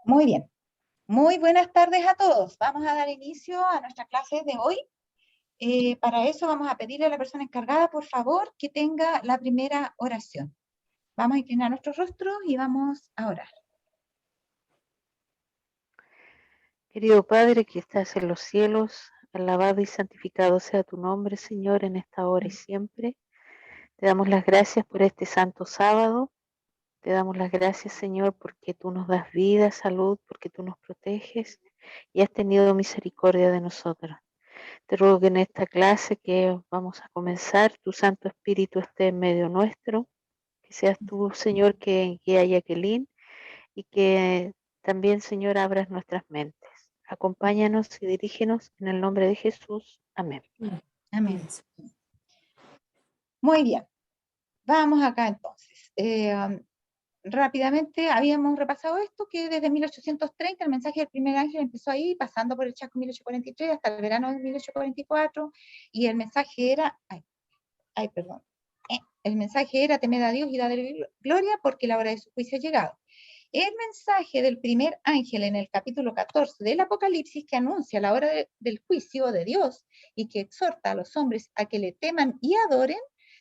Muy bien. Muy buenas tardes a todos. Vamos a dar inicio a nuestra clase de hoy. Para eso vamos a pedirle a la persona encargada, por favor, que tenga la primera oración. Vamos a inclinar nuestros rostros y vamos a orar. Querido Padre que estás en los cielos, alabado y santificado sea tu nombre, Señor, en esta hora y siempre. Te damos las gracias por este santo sábado. Te damos las gracias, Señor, porque tú nos das vida, salud, porque tú nos proteges y has tenido misericordia de nosotros. Te ruego que en esta clase que vamos a comenzar, tu Santo Espíritu esté en medio nuestro, que seas tú, Señor, que guíe a Jacqueline y que también, Señor, abras nuestras mentes. Acompáñanos y dirígenos en el nombre de Jesús. Amén. Amén. Muy bien. Vamos acá entonces. Rápidamente habíamos repasado esto, que desde 1830 el mensaje del primer ángel empezó ahí, pasando por el Chaco 1843 hasta el verano de 1844, y el mensaje era, el mensaje era temed a Dios y darle gloria porque la hora de su juicio ha llegado. El mensaje del primer ángel en el capítulo 14 del Apocalipsis, que anuncia la hora del juicio de Dios y que exhorta a los hombres a que le teman y adoren,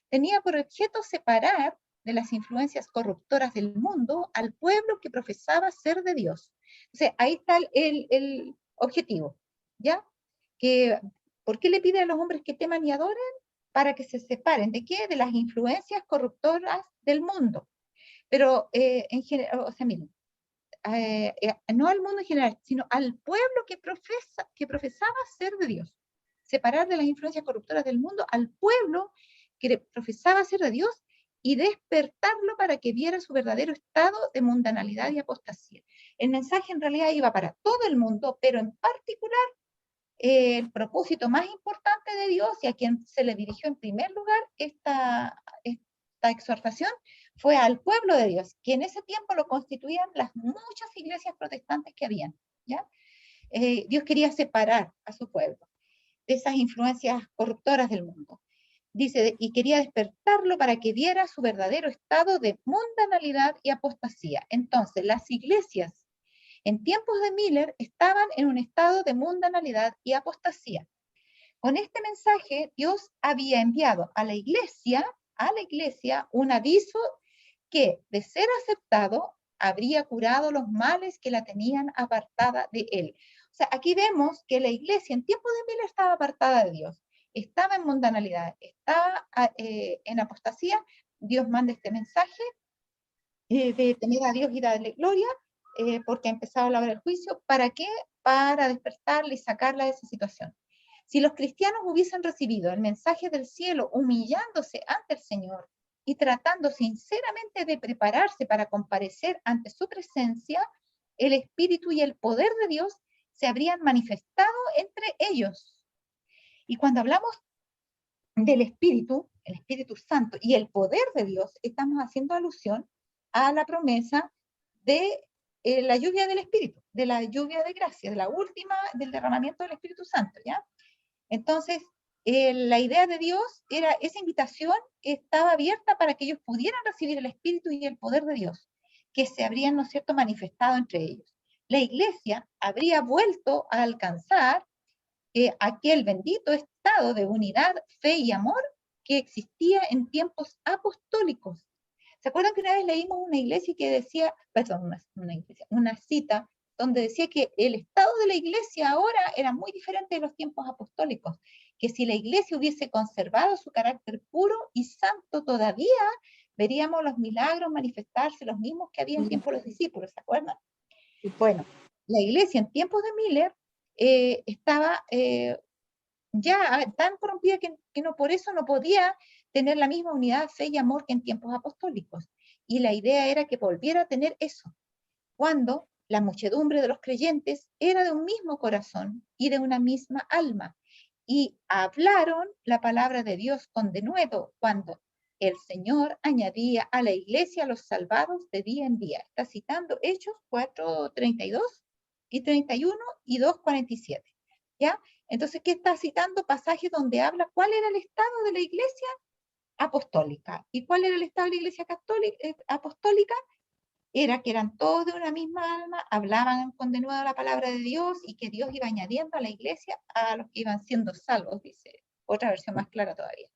tenía por objeto separar de las influencias corruptoras del mundo al pueblo que profesaba ser de Dios. O sea, ahí está el objetivo, ¿ya? ¿Por qué le pide a los hombres que teman y adoren? Para que se separen, ¿de qué? De las influencias corruptoras del mundo. Pero en general, o sea, miren, no al mundo en general, sino al pueblo que profesaba ser de Dios. Separar de las influencias corruptoras del mundo al pueblo que profesaba ser de Dios y despertarlo para que viera su verdadero estado de mundanalidad y apostasía. El mensaje en realidad iba para todo el mundo, pero en particular el propósito más importante de Dios y a quien se le dirigió en primer lugar esta exhortación fue al pueblo de Dios, que en ese tiempo lo constituían las muchas iglesias protestantes que habían, ¿ya? Dios quería separar a su pueblo de esas influencias corruptoras del mundo. Dice, y quería despertarlo para que viera su verdadero estado de mundanalidad y apostasía. Entonces, las iglesias en tiempos de Miller estaban en un estado de mundanalidad y apostasía. Con este mensaje, Dios había enviado a la iglesia un aviso que, de ser aceptado, habría curado los males que la tenían apartada de él. O sea, aquí vemos que la iglesia en tiempos de Miller estaba apartada de Dios, estaba en mundanalidad, estaba en apostasía. Dios manda este mensaje de temer a Dios y darle gloria, porque ha empezado la hora del juicio. ¿Para qué? Para despertarla y sacarla de esa situación. Si los cristianos hubiesen recibido el mensaje del cielo humillándose ante el Señor y tratando sinceramente de prepararse para comparecer ante su presencia, el Espíritu y el poder de Dios se habrían manifestado entre ellos. Y cuando hablamos del Espíritu, el Espíritu Santo y el poder de Dios, estamos haciendo alusión a la promesa de la lluvia del Espíritu, de la lluvia de gracia, de la última, del derramamiento del Espíritu Santo, ¿ya? Entonces, la idea de Dios era esa invitación que estaba abierta para que ellos pudieran recibir el Espíritu y el poder de Dios, que se habrían, ¿no es cierto?, manifestado entre ellos. La iglesia habría vuelto a alcanzar aquel bendito estado de unidad, fe y amor que existía en tiempos apostólicos. ¿Se acuerdan que una vez leímos una iglesia que decía, perdón, una cita donde decía que el estado de la iglesia ahora era muy diferente de los tiempos apostólicos, que si la iglesia hubiese conservado su carácter puro y santo todavía, veríamos los milagros manifestarse los mismos que había en tiempos de los discípulos, ¿se acuerdan? Bueno, la iglesia en tiempos de Miller estaba ya tan corrompida que no, por eso no podía tener la misma unidad, fe y amor que en tiempos apostólicos. Y la idea era que volviera a tener eso, cuando la muchedumbre de los creyentes era de un mismo corazón y de una misma alma, y hablaron la palabra de Dios con denuedo cuando el Señor añadía a la iglesia los salvados de día en día. Está citando Hechos 4:32 y 31 y 2:47. ¿Ya? Entonces, ¿qué está citando? Pasajes donde habla cuál era el estado de la iglesia apostólica. ¿Y cuál era el estado de la iglesia apostólica? era que eran todos de una misma alma, hablaban con de nuevo la palabra de Dios y que Dios iba añadiendo a la iglesia a los que iban siendo salvos, dice otra versión más clara todavía.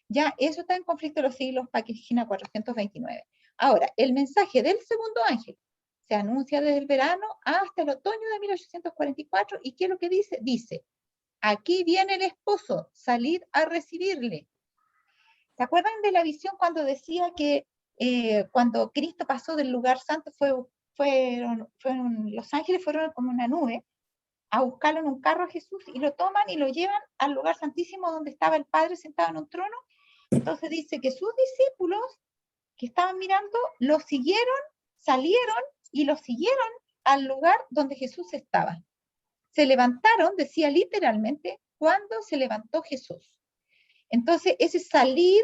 Ya eso está en Conflicto de los Siglos, página 429. Ahora, el mensaje del segundo ángel se anuncia desde el verano hasta el otoño de 1844, ¿y qué es lo que dice? Dice, aquí viene el esposo, salid a recibirle. ¿Se acuerdan de la visión cuando decía que cuando Cristo pasó del lugar santo, los ángeles fueron como una nube a buscarlo en un carro a Jesús y lo toman y lo llevan al lugar santísimo donde estaba el Padre sentado en un trono? Entonces dice que sus discípulos que estaban mirando lo siguieron, salieron y lo siguieron al lugar donde Jesús estaba. Se levantaron, decía literalmente, cuando se levantó Jesús. Entonces ese salir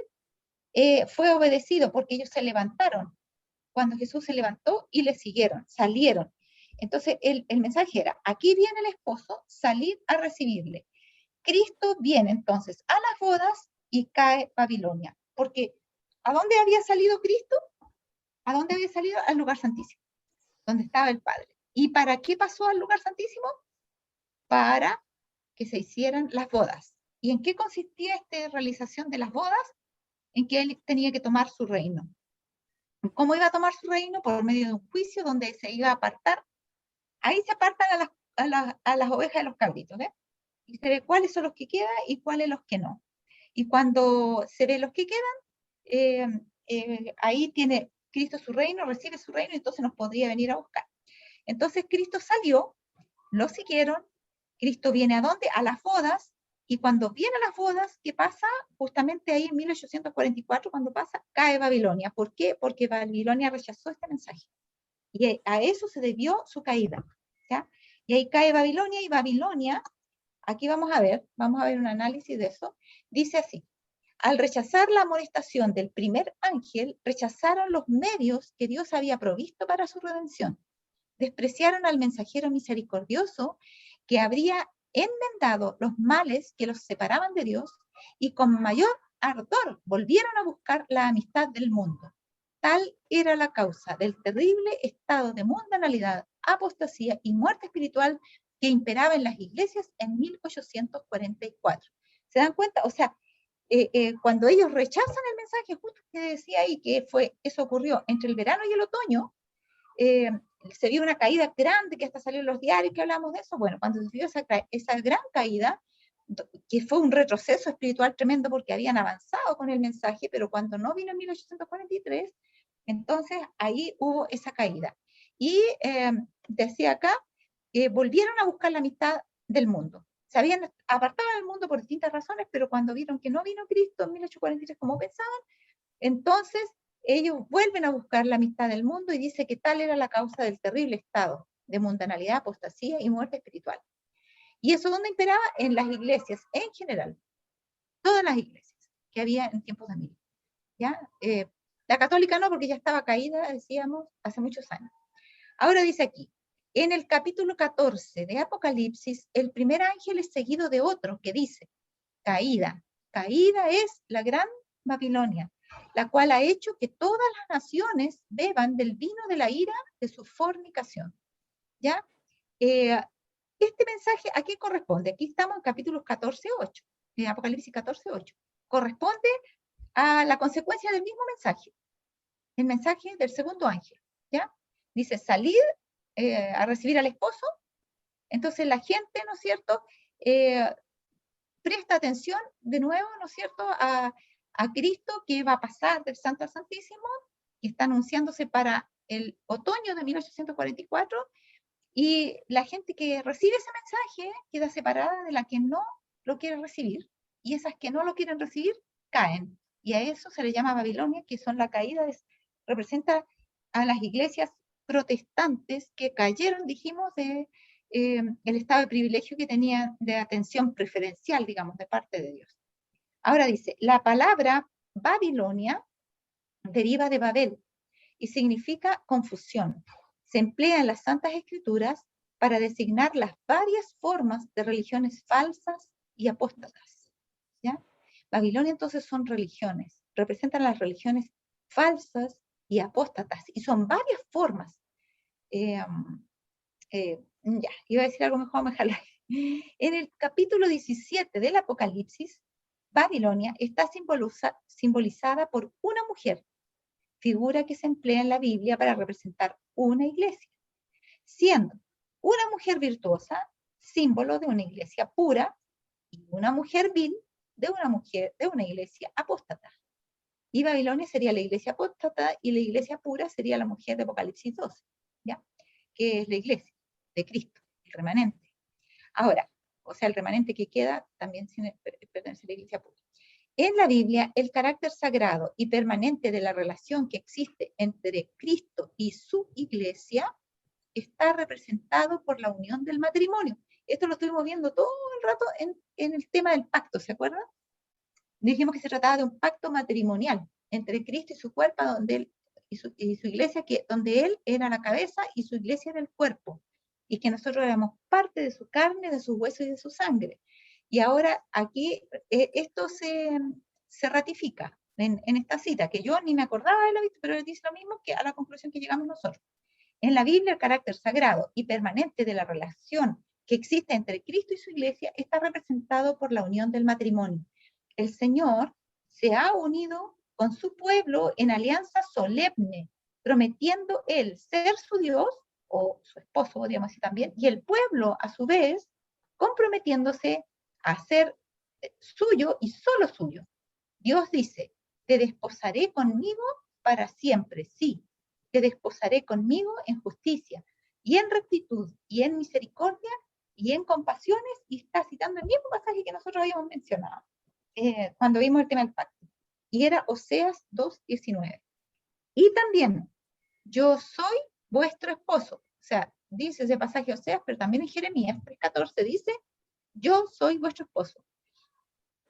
fue obedecido porque ellos se levantaron cuando Jesús se levantó y le siguieron, salieron. Entonces el mensaje era, aquí viene el esposo, salid a recibirle. Cristo viene entonces a las bodas y cae Babilonia. Porque ¿a dónde había salido Cristo? ¿A dónde había salido? Al lugar santísimo, donde estaba el Padre. ¿Y para qué pasó al lugar santísimo? Para que se hicieran las bodas. ¿Y en qué consistía esta realización de las bodas? En que él tenía que tomar su reino. ¿Cómo iba a tomar su reino? Por medio de un juicio donde se iba a apartar. Ahí se apartan a las ovejas de los cabritos, ¿eh? Y se ve cuáles son los que quedan y cuáles los que no. Y cuando se ve los que quedan, ahí tiene Cristo su reino, recibe su reino, y entonces nos podría venir a buscar. Entonces Cristo salió, lo siguieron, Cristo viene ¿a dónde? A las bodas, y cuando viene a las bodas, ¿qué pasa? Justamente ahí en 1844, cuando pasa, cae Babilonia. ¿Por qué? Porque Babilonia rechazó este mensaje. Y a eso se debió su caída, ¿ya? Y ahí cae Babilonia, y Babilonia, aquí vamos a ver un análisis de eso, dice así: al rechazar la amonestación del primer ángel, rechazaron los medios que Dios había provisto para su redención. Despreciaron al mensajero misericordioso que habría enmendado los males que los separaban de Dios, y con mayor ardor volvieron a buscar la amistad del mundo. Tal era la causa del terrible estado de mundanalidad, apostasía y muerte espiritual que imperaba en las iglesias en 1844. ¿Se dan cuenta? O sea, cuando ellos rechazan el mensaje, justo que decía ahí que eso ocurrió entre el verano y el otoño, se vio una caída grande que hasta salió en los diarios que hablamos de eso. Bueno, cuando se vio esa gran caída, que fue un retroceso espiritual tremendo porque habían avanzado con el mensaje, pero cuando no vino en 1843, entonces ahí hubo esa caída. Y decía acá, volvieron a buscar la amistad del mundo. Se habían apartado del mundo por distintas razones, pero cuando vieron que no vino Cristo en 1843 como pensaban, entonces ellos vuelven a buscar la amistad del mundo, y dice que tal era la causa del terrible estado de mundanalidad, apostasía y muerte espiritual. ¿Y eso dónde imperaba? En las iglesias en general, todas las iglesias que había en tiempos de Emilio. ¿Ya? La católica no, porque ya estaba caída, decíamos, hace muchos años. Ahora dice aquí, en el capítulo 14 de Apocalipsis, el primer ángel es seguido de otro que dice, caída. Caída es la gran Babilonia, la cual ha hecho que todas las naciones beban del vino de la ira de su fornicación. ¿Ya? Este mensaje, ¿a qué corresponde? Aquí estamos en capítulos 14:8, de Apocalipsis 14:8. Corresponde a la consecuencia del mismo mensaje, el mensaje del segundo ángel. ¿Ya? Dice, salid a recibir al esposo. Entonces la gente, ¿no es cierto?, presta atención de nuevo, ¿no es cierto?, a Cristo, que va a pasar del Santo al Santísimo, que está anunciándose para el otoño de 1844, y la gente que recibe ese mensaje queda separada de la que no lo quiere recibir, y esas que no lo quieren recibir caen, y a eso se le llama Babilonia, que son la caída, representa a las iglesias protestantes que cayeron, dijimos, de el estado de privilegio que tenían, de atención preferencial, digamos, de parte de Dios. Ahora dice, la palabra Babilonia deriva de Babel y significa confusión. Se emplea en las Santas Escrituras para designar las varias formas de religiones falsas y apóstatas. ¿Ya? Babilonia entonces son religiones, representan las religiones falsas y apóstatas, y son varias formas. Ya, iba a decir algo mejor, me jalé. En el capítulo 17 del Apocalipsis, Babilonia está simbolizada por una mujer, figura que se emplea en la Biblia para representar una iglesia, siendo una mujer virtuosa, símbolo de una iglesia pura, y una mujer vil de una iglesia apóstata. Y Babilonia sería la iglesia apóstata y la iglesia pura sería la mujer de Apocalipsis 12, ¿ya? Que es la iglesia de Cristo, el remanente. Ahora, o sea, el remanente que queda también pertenece a la iglesia pura. En la Biblia, el carácter sagrado y permanente de la relación que existe entre Cristo y su iglesia está representado por la unión del matrimonio. Esto lo estuvimos viendo todo el rato en el tema del pacto, ¿se acuerdan? Dijimos que se trataba de un pacto matrimonial entre Cristo y su cuerpo, donde él, y su iglesia, donde él era la cabeza y su iglesia era el cuerpo, y que nosotros éramos parte de su carne, de sus huesos y de su sangre. Y ahora aquí esto se ratifica en esta cita, que yo ni me acordaba de la vista, pero dice lo mismo que a la conclusión que llegamos nosotros. En la Biblia, el carácter sagrado y permanente de la relación que existe entre Cristo y su iglesia está representado por la unión del matrimonio. El Señor se ha unido con su pueblo en alianza solemne, prometiendo él ser su Dios, o su esposo, podríamos decir también, y el pueblo, a su vez, comprometiéndose a ser suyo y solo suyo. Dios dice, te desposaré conmigo para siempre, sí, te desposaré conmigo en justicia, y en rectitud, y en misericordia, y en compasiones, y está citando el mismo pasaje que nosotros habíamos mencionado cuando vimos el tema del pacto, y era Oseas 2:19. Y también, yo soy vuestro esposo, o sea, dice ese pasaje Oseas, pero también en Jeremías 3:14 dice, yo soy vuestro esposo.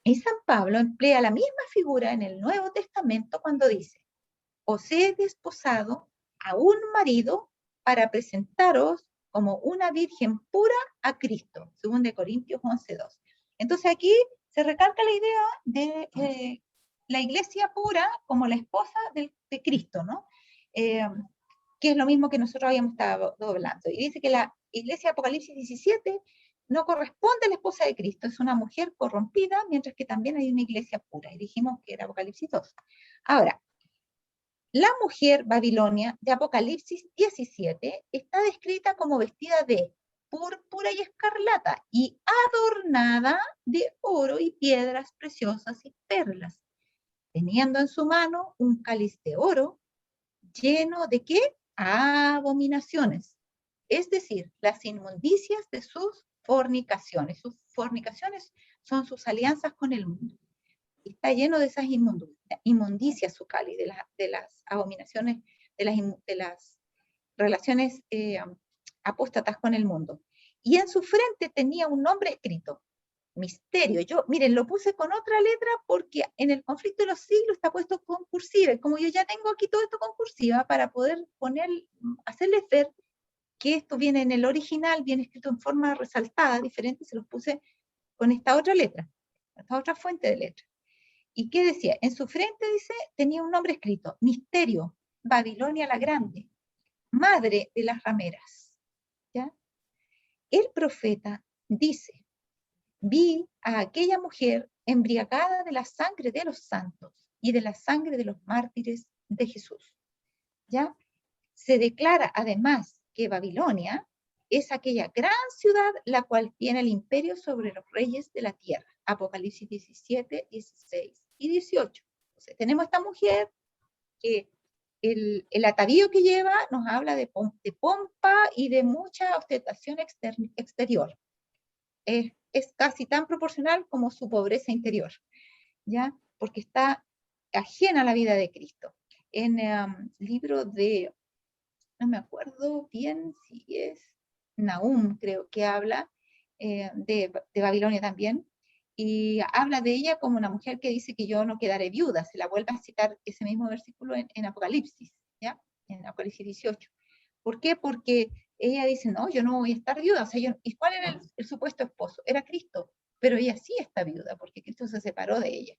Y San Pablo emplea la misma figura en el Nuevo Testamento cuando dice, os he desposado a un marido para presentaros como una virgen pura a Cristo, según de Corintios 11:2. Entonces aquí se recalca la idea de la iglesia pura como la esposa de Cristo, ¿no? Que es lo mismo que nosotros habíamos estado hablando. Y dice que la iglesia de Apocalipsis 17 no corresponde a la esposa de Cristo, es una mujer corrompida, mientras que también hay una iglesia pura. Y dijimos que era Apocalipsis 2. Ahora, la mujer Babilonia de Apocalipsis 17 está descrita como vestida de púrpura y escarlata y adornada de oro y piedras preciosas y perlas, teniendo en su mano un cáliz de oro lleno de ¿qué? Abominaciones, es decir, las inmundicias de sus fornicaciones. Sus fornicaciones son sus alianzas con el mundo. Está lleno de esas inmundicias su cáliz, de las abominaciones, de las relaciones apóstatas con el mundo. Y en su frente tenía un nombre escrito, misterio. Yo, miren, lo puse con otra letra porque en el conflicto de los siglos está puesto con cursiva. Como yo ya tengo aquí todo esto con cursiva, para poder hacerles ver que esto viene en el original, viene escrito en forma resaltada, diferente, se los puse con esta otra letra, esta otra fuente de letra. ¿Y qué decía? En su frente, dice, tenía un nombre escrito, Misterio, Babilonia la Grande, madre de las rameras. ¿Ya? El profeta dice, vi a aquella mujer embriagada de la sangre de los santos y de la sangre de los mártires de Jesús. ¿Ya? Se declara además que Babilonia es aquella gran ciudad la cual tiene el imperio sobre los reyes de la tierra. Apocalipsis 17, 16 y 18. Entonces, tenemos esta mujer que el atavío que lleva nos habla de pompa y de mucha ostentación exterior. Es casi tan proporcional como su pobreza interior, ¿ya? Porque está ajena a la vida de Cristo. En el libro de, no me acuerdo bien si es Nahum, creo que habla de Babilonia también, y habla de ella como una mujer que dice que yo no quedaré viuda. Se la vuelve a citar ese mismo versículo en Apocalipsis, ¿ya? En Apocalipsis 18. ¿Por qué? Porque ella dice, no, yo no voy a estar viuda. O sea, ¿y cuál era el supuesto esposo? Era Cristo, pero ella sí está viuda porque Cristo se separó de ella,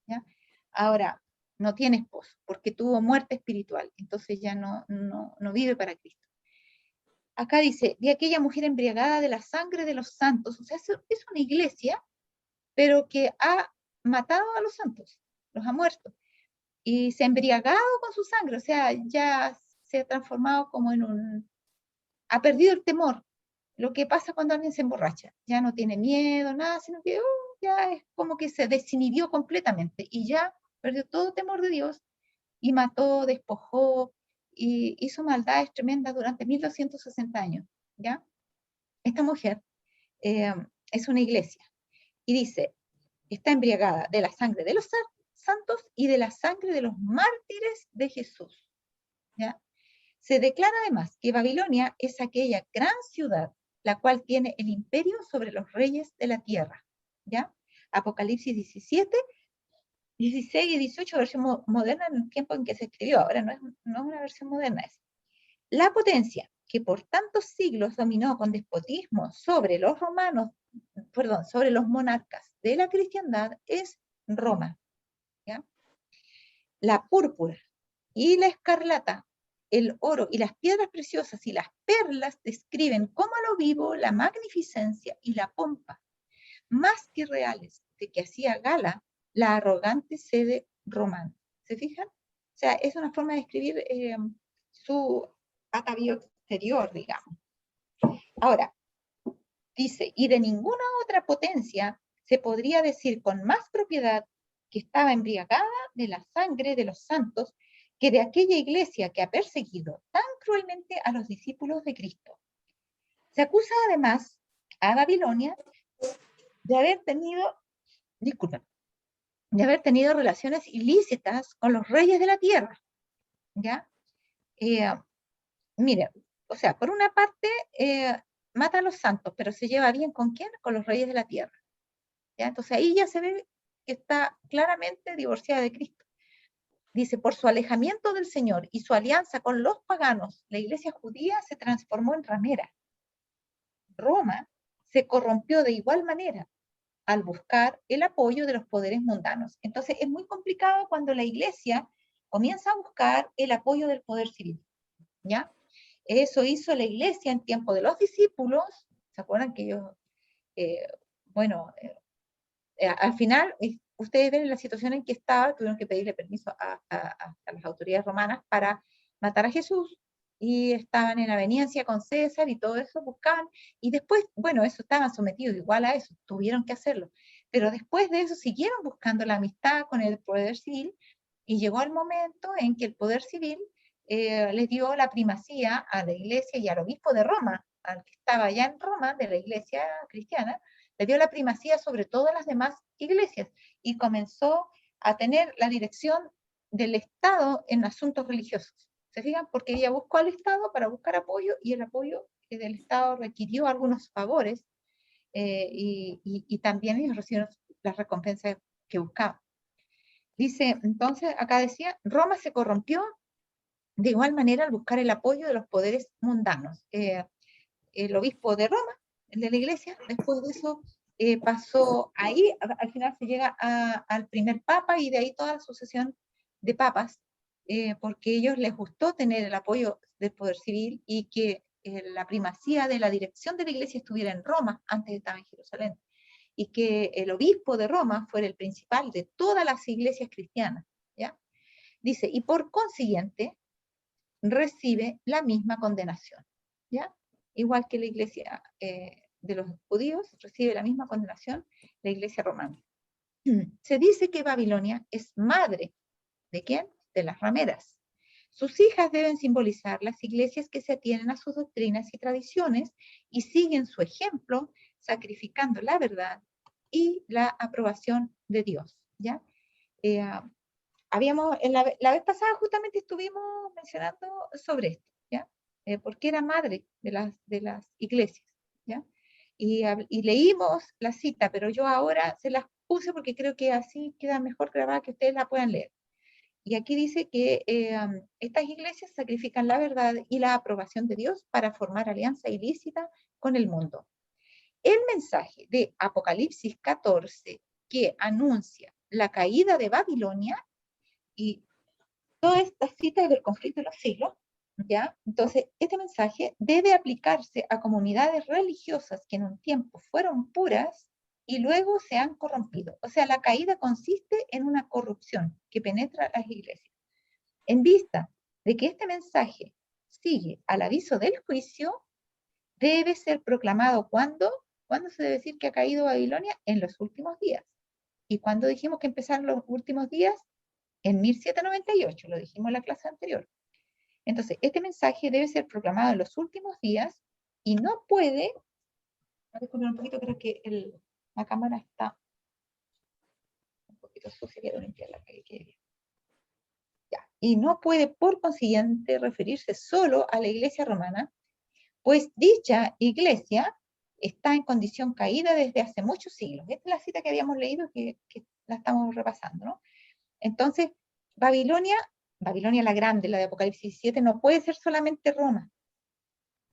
¿ya? Ahora, no tiene esposo, porque tuvo muerte espiritual, entonces ya no vive para Cristo. Acá dice, de aquella mujer embriagada de la sangre de los santos, o sea, es una iglesia, pero que ha matado a los santos, los ha muerto, y se ha embriagado con su sangre, o sea, ya se ha transformado como en ha perdido el temor, lo que pasa cuando alguien se emborracha, ya no tiene miedo, nada, sino que ya es como que se desinhibió completamente, y ya perdió todo temor de Dios, y mató, despojó, y hizo maldades tremendas durante 1260 años, ¿ya? Esta mujer eh, es una iglesia, y dice, está embriagada de la sangre de los santos y de la sangre de los mártires de Jesús, ¿ya? Se declara además que Babilonia es aquella gran ciudad, la cual tiene el imperio sobre los reyes de la tierra, ¿ya? Apocalipsis 17, 16 y 18, versión moderna en el tiempo en que se escribió, ahora no es una versión moderna, es la potencia que por tantos siglos dominó con despotismo sobre los romanos, perdón, sobre los monarcas de la cristiandad es Roma, ¿ya? La púrpura y la escarlata, el oro y las piedras preciosas y las perlas describen como a lo vivo la magnificencia y la pompa, más que reales, de que hacía gala la arrogante sede romana. ¿Se fijan? O sea, es una forma de describir su atavío exterior, digamos. Ahora, dice, y de ninguna otra potencia se podría decir con más propiedad que estaba embriagada de la sangre de los santos que de aquella iglesia que ha perseguido tan cruelmente a los discípulos de Cristo. Se acusa además a Babilonia de haber tenido, disculpen, de haber tenido relaciones ilícitas con los reyes de la tierra, ¿ya? Miren, o sea, por una parte, mata a los santos, pero se lleva bien ¿con quién? Con los reyes de la tierra, ¿ya? Entonces ahí ya se ve que está claramente divorciada de Cristo. Dice, por su alejamiento del Señor y su alianza con los paganos, la iglesia judía se transformó en ramera. Roma se corrompió de igual manera al buscar el apoyo de los poderes mundanos. Entonces es muy complicado cuando la iglesia comienza a buscar el apoyo del poder civil, ¿ya? Eso hizo la iglesia en tiempo de los discípulos. ¿Se acuerdan que ellos, eh, bueno, al final, ustedes ven la situación en que estaba, tuvieron que pedirle permiso a las autoridades romanas para matar a Jesús, y estaban en aveniencia con César y todo eso, buscaban, y después, bueno, eso estaban sometidos igual a eso, tuvieron que hacerlo, pero después de eso siguieron buscando la amistad con el poder civil, y llegó el momento en que el poder civil les dio la primacía a la iglesia y al obispo de Roma, al que estaba ya en Roma, de la iglesia cristiana, le dio la primacía sobre todas las demás iglesias y comenzó a tener la dirección del Estado en asuntos religiosos. ¿Se fijan? Porque ella buscó al Estado para buscar apoyo, y el apoyo del Estado requirió algunos favores, y también ellos recibieron las recompensas que buscaban. Dice, entonces, acá decía, Roma se corrompió de igual manera al buscar el apoyo de los poderes mundanos. El obispo de Roma, el de la iglesia, después de eso pasó ahí, al final se llega al primer papa, y de ahí toda la sucesión de papas, porque a ellos les gustó tener el apoyo del poder civil, y que la primacía de la dirección de la iglesia estuviera en Roma, antes estaba en Jerusalén, y que el obispo de Roma fuera el principal de todas las iglesias cristianas, ¿ya? Dice, y por consiguiente recibe la misma condenación, ¿ya? Igual que la iglesia de los judíos recibe la misma condenación la iglesia romana. Se dice que Babilonia es madre, ¿de quién? De las rameras. Sus hijas deben simbolizar las iglesias que se atienen a sus doctrinas y tradiciones y siguen su ejemplo, sacrificando la verdad y la aprobación de Dios, ¿ya? La vez pasada justamente estuvimos mencionando sobre esto, ¿ya? Porque era madre de las iglesias, ¿ya? Y leímos la cita, pero yo ahora se las puse porque creo que así queda mejor grabada, que ustedes la puedan leer. Y aquí dice que estas iglesias sacrifican la verdad y la aprobación de Dios para formar alianza ilícita con el mundo. El mensaje de Apocalipsis 14, que anuncia la caída de Babilonia, Y toda esta cita es del conflicto de los siglos, ¿ya? Entonces, este mensaje debe aplicarse a comunidades religiosas que en un tiempo fueron puras y luego se han corrompido. O sea, la caída consiste en una corrupción que penetra las iglesias. En vista de que este mensaje sigue al aviso del juicio, debe ser proclamado ¿cuándo? ¿Cuándo se debe decir que ha caído Babilonia? En los últimos días. ¿Y cuándo dijimos que empezaron los últimos días? En 1798, lo dijimos en la clase anterior. Entonces, este mensaje debe ser proclamado en los últimos días y no puede, disculpen un poquito, creo que la cámara está un poquito sucia, quiero limpiarla para que quede bien. Ya. Y no puede, por consiguiente, referirse solo a la iglesia romana, pues dicha iglesia está en condición caída desde hace muchos siglos. Esta es la cita que habíamos leído, que la estamos repasando, ¿no? Entonces, Babilonia la Grande, la de Apocalipsis 17, no puede ser solamente Roma,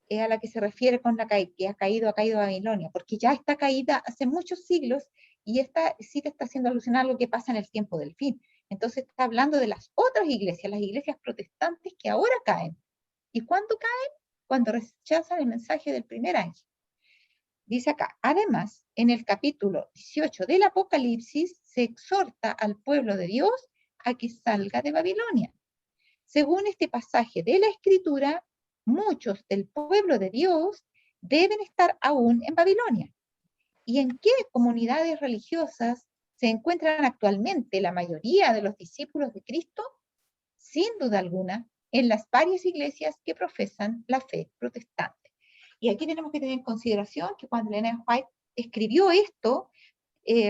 es a la que se refiere con la que ha caído Babilonia, porque ya está caída hace muchos siglos y esta cita está haciendo alusión a algo que pasa en el tiempo del fin. Entonces está hablando de las otras iglesias, las iglesias protestantes que ahora caen. ¿Y cuándo caen? Cuando rechazan el mensaje del primer ángel. Dice acá, además, en el capítulo 18 del Apocalipsis se exhorta al pueblo de Dios a que salga de Babilonia. Según este pasaje de la Escritura, muchos del pueblo de Dios deben estar aún en Babilonia. ¿Y en qué comunidades religiosas se encuentran actualmente la mayoría de los discípulos de Cristo? Sin duda alguna, en las varias iglesias que profesan la fe protestante. Y aquí tenemos que tener en consideración que cuando Ellen White escribió esto,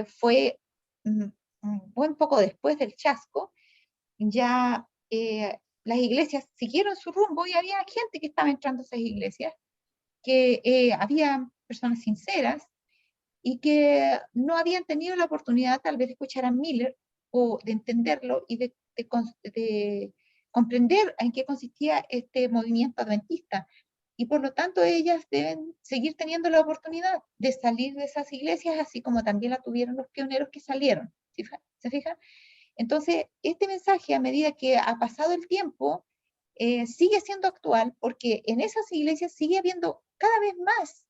fue un buen poco después del chasco, ya las iglesias siguieron su rumbo y había gente que estaba entrando a esas iglesias, que había personas sinceras y que no habían tenido la oportunidad tal vez de escuchar a Miller o de entenderlo y de comprender en qué consistía este movimiento adventista. Y por lo tanto ellas deben seguir teniendo la oportunidad de salir de esas iglesias, así como también la tuvieron los pioneros que salieron. ¿Se fijan? Entonces, este mensaje, a medida que ha pasado el tiempo, sigue siendo actual porque en esas iglesias sigue habiendo cada vez más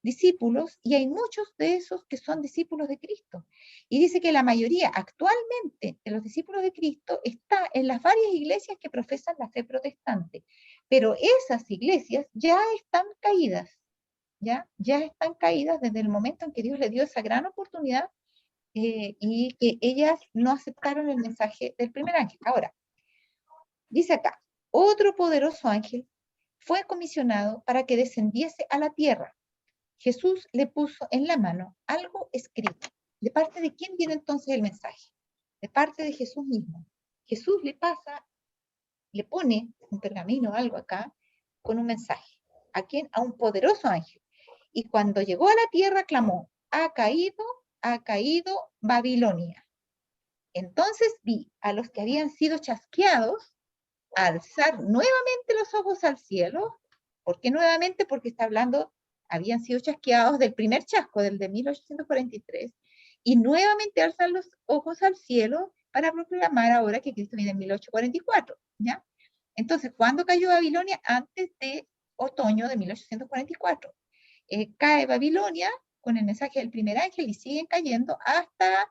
discípulos y hay muchos de esos que son discípulos de Cristo. Y dice que la mayoría actualmente de los discípulos de Cristo está en las varias iglesias que profesan la fe protestante. Pero esas iglesias ya están caídas, ya están caídas desde el momento en que Dios le dio esa gran oportunidad y que ellas no aceptaron el mensaje del primer ángel. Ahora, dice acá, otro poderoso ángel fue comisionado para que descendiese a la tierra. Jesús le puso en la mano algo escrito. ¿De parte de quién viene entonces el mensaje? De parte de Jesús mismo. Jesús le pone un pergamino o algo acá con un mensaje. ¿A quién? A un poderoso ángel. Y cuando llegó a la tierra clamó, ha caído Babilonia. Entonces vi a los que habían sido chasqueados alzar nuevamente los ojos al cielo. ¿Por qué nuevamente? Porque está hablando, habían sido chasqueados del primer chasco, del de 1843, y nuevamente alzan los ojos al cielo para proclamar ahora que Cristo viene en 1844, ¿ya? Entonces, ¿cuándo cayó Babilonia? Antes de otoño de 1844. Cae Babilonia con el mensaje del primer ángel y siguen cayendo hasta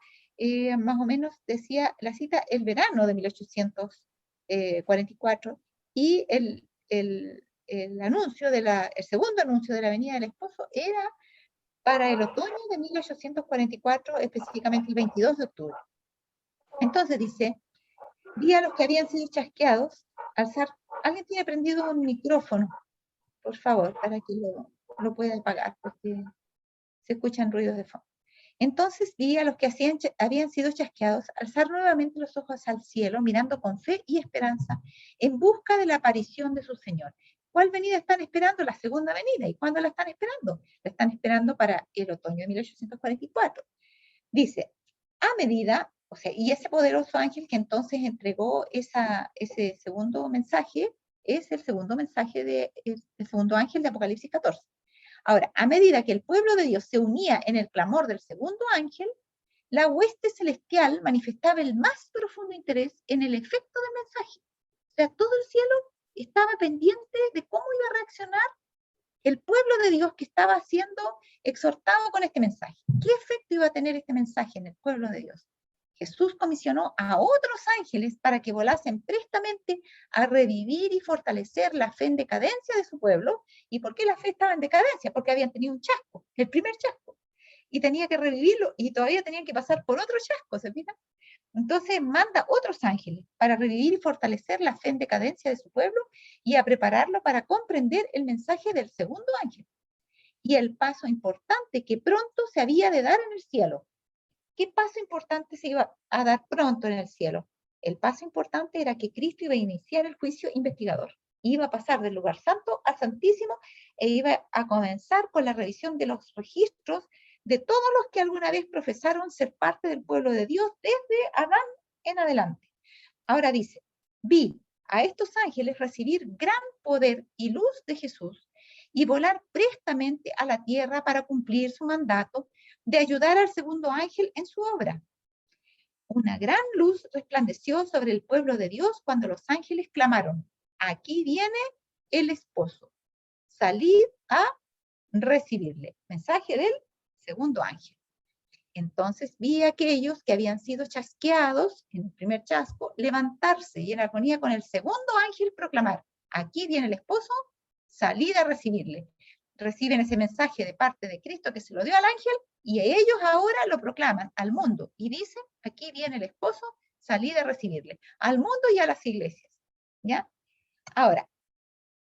más o menos, decía la cita, el verano de 1844 y el anuncio el segundo anuncio de la venida del esposo era para el otoño de 1844, específicamente el 22 de octubre. Entonces dice, vi a los que habían sido chasqueados alzar. ¿Alguien tiene prendido un micrófono? Por favor, para que lo pueda apagar, porque se escuchan ruidos de fondo. Entonces vi a los que habían sido chasqueados alzar nuevamente los ojos al cielo, mirando con fe y esperanza, en busca de la aparición de su Señor. ¿Cuál venida están esperando? La segunda venida. ¿Y cuándo la están esperando? La están esperando para el otoño de 1844. Dice, a medida, o sea, y ese poderoso ángel que entonces entregó ese segundo mensaje, es el segundo mensaje el segundo ángel de Apocalipsis 14. Ahora, a medida que el pueblo de Dios se unía en el clamor del segundo ángel, la hueste celestial manifestaba el más profundo interés en el efecto del mensaje. O sea, todo el cielo estaba pendiente de cómo iba a reaccionar el pueblo de Dios que estaba siendo exhortado con este mensaje. ¿Qué efecto iba a tener este mensaje en el pueblo de Dios? Jesús comisionó a otros ángeles para que volasen prestamente a revivir y fortalecer la fe en decadencia de su pueblo. ¿Y por qué la fe estaba en decadencia? Porque habían tenido un chasco, el primer chasco, y tenía que revivirlo, y todavía tenían que pasar por otro chasco, ¿se fijan? Entonces manda otros ángeles para revivir y fortalecer la fe en decadencia de su pueblo y a prepararlo para comprender el mensaje del segundo ángel y el paso importante que pronto se había de dar en el cielo. ¿Qué paso importante se iba a dar pronto en el cielo? El paso importante era que Cristo iba a iniciar el juicio investigador. Iba a pasar del lugar santo al santísimo e iba a comenzar con la revisión de los registros de todos los que alguna vez profesaron ser parte del pueblo de Dios desde Adán en adelante. Ahora dice, vi a estos ángeles recibir gran poder y luz de Jesús y volar prestamente a la tierra para cumplir su mandato de ayudar al segundo ángel en su obra. Una gran luz resplandeció sobre el pueblo de Dios cuando los ángeles clamaron, aquí viene el esposo, salid a recibirle. Mensaje del segundo ángel. Entonces vi a aquellos que habían sido chasqueados en el primer chasco levantarse y en armonía con el segundo ángel proclamar, aquí viene el esposo, salid a recibirle. Reciben ese mensaje de parte de Cristo que se lo dio al ángel y ellos ahora lo proclaman al mundo y dicen, aquí viene el esposo, salid a recibirle, al mundo y a las iglesias. ¿Ya? Ahora,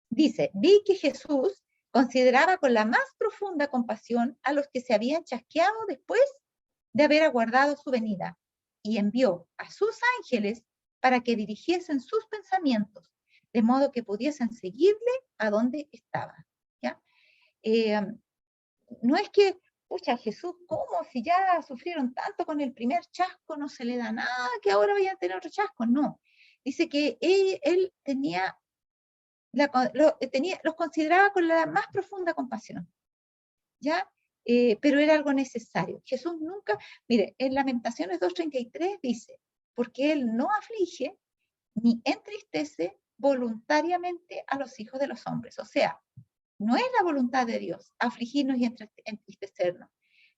dice, vi que Jesús consideraba con la más profunda compasión a los que se habían chasqueado después de haber aguardado su venida, y envió a sus ángeles para que dirigiesen sus pensamientos, de modo que pudiesen seguirle a donde estaba. ¿Ya? No es que, pucha, Jesús, ¿cómo? Si ya sufrieron tanto con el primer chasco, no se le da nada, que ahora vayan a tener otro chasco. No. Dice que él tenía, los consideraba con la más profunda compasión. ¿Ya? Pero era algo necesario. Jesús nunca, mire, en Lamentaciones 2:33 dice, porque Él no aflige ni entristece voluntariamente a los hijos de los hombres. O sea, no es la voluntad de Dios afligirnos y entristecernos.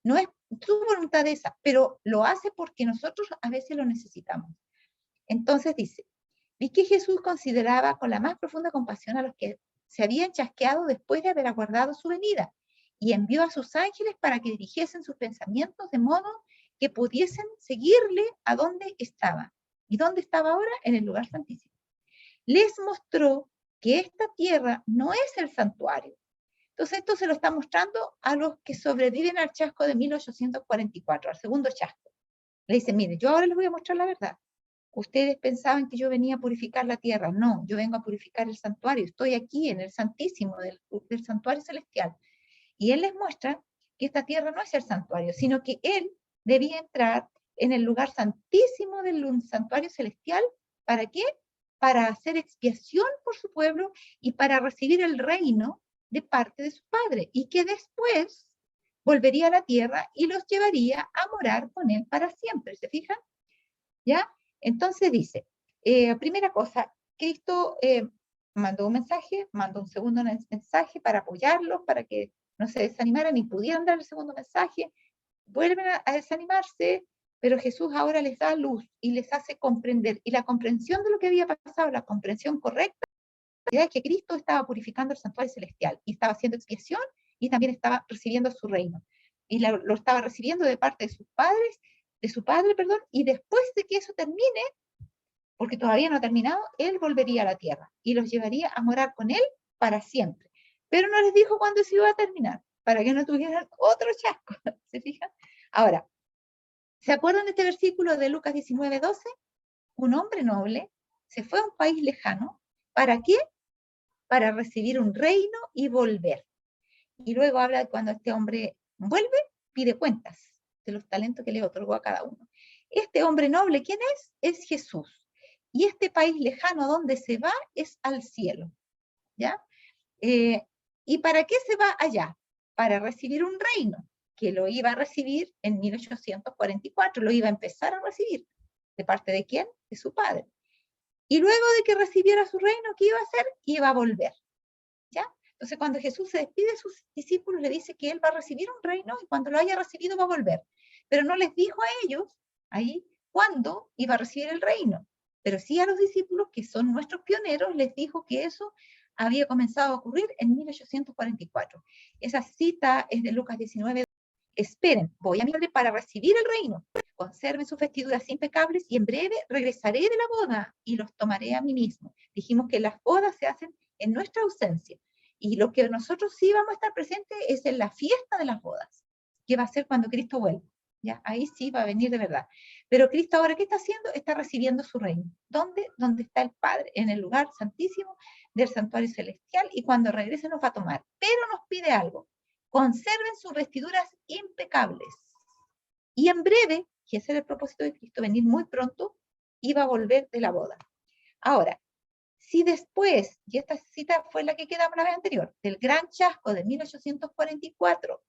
No es su voluntad esa, pero lo hace porque nosotros a veces lo necesitamos. Entonces dice, vi que Jesús consideraba con la más profunda compasión a los que se habían chasqueado después de haber aguardado su venida y envió a sus ángeles para que dirigiesen sus pensamientos de modo que pudiesen seguirle a donde estaba. ¿Y dónde estaba ahora? En el lugar santísimo. Les mostró que esta tierra no es el santuario. Entonces esto se lo está mostrando a los que sobreviven al chasco de 1844, al segundo chasco. Le dice, mire, yo ahora les voy a mostrar la verdad. Ustedes pensaban que yo venía a purificar la tierra. No, yo vengo a purificar el santuario. Estoy aquí en el santísimo del santuario celestial. Y él les muestra que esta tierra no es el santuario, sino que él debía entrar en el lugar santísimo del santuario celestial. ¿Para qué? Para hacer expiación por su pueblo y para recibir el reino de parte de su padre. Y que después volvería a la tierra y los llevaría a morar con él para siempre. ¿Se fijan? ¿Ya? Entonces dice, primera cosa, Cristo mandó un mensaje, mandó un segundo mensaje para apoyarlos, para que no se desanimaran y pudieran dar el segundo mensaje, vuelven a desanimarse, pero Jesús ahora les da luz y les hace comprender, y la comprensión de lo que había pasado, la comprensión correcta, es que Cristo estaba purificando el santuario celestial y estaba haciendo expiación y también estaba recibiendo su reino. Y lo estaba recibiendo de parte de sus padres, de su padre, perdón, y después de que eso termine, porque todavía no ha terminado, él volvería a la tierra y los llevaría a morar con él para siempre. Pero no les dijo cuándo se iba a terminar, para que no tuvieran otro chasco. ¿Se fijan? Ahora, ¿se acuerdan de este versículo de Lucas 19:12? Un hombre noble se fue a un país lejano. ¿Para qué? Para recibir un reino y volver. Y luego habla de cuando este hombre vuelve, pide cuentas de los talentos que le otorgó a cada uno. Este hombre noble, ¿quién es? Es Jesús. Y este país lejano donde se va es al cielo. ¿Ya? ¿Y para qué se va allá? Para recibir un reino. que lo iba a recibir en 1844, lo iba a empezar a recibir. ¿De parte de quién? De su padre. Y luego de que recibiera su reino, ¿qué iba a hacer? Iba a volver. ¿Ya? Entonces, cuando Jesús se despide de sus discípulos, le dice que él va a recibir un reino y cuando lo haya recibido va a volver. Pero no les dijo a ellos ahí cuándo iba a recibir el reino. Pero sí a los discípulos, que son nuestros pioneros, les dijo que eso había comenzado a ocurrir en 1844. Esa cita es de Lucas 19. Esperen, voy a mi padre para recibir el reino. Conserven sus vestiduras impecables y en breve regresaré de la boda y los tomaré a mí mismo. Dijimos que las bodas se hacen en nuestra ausencia. Y lo que nosotros sí vamos a estar presentes es en la fiesta de las bodas, que va a ser cuando Cristo vuelva. ¿Ya? Ahí sí va a venir de verdad. Pero Cristo ahora, ¿qué está haciendo? Está recibiendo su reino. ¿Dónde? Donde está el Padre, en el lugar santísimo del santuario celestial, y cuando regrese nos va a tomar. Pero nos pide algo: conserven sus vestiduras impecables. Y en breve, que ese era el propósito de Cristo, venir muy pronto, iba a volver de la boda. Ahora, si después, y esta cita fue la que quedamos la vez anterior, del gran chasco de 1844,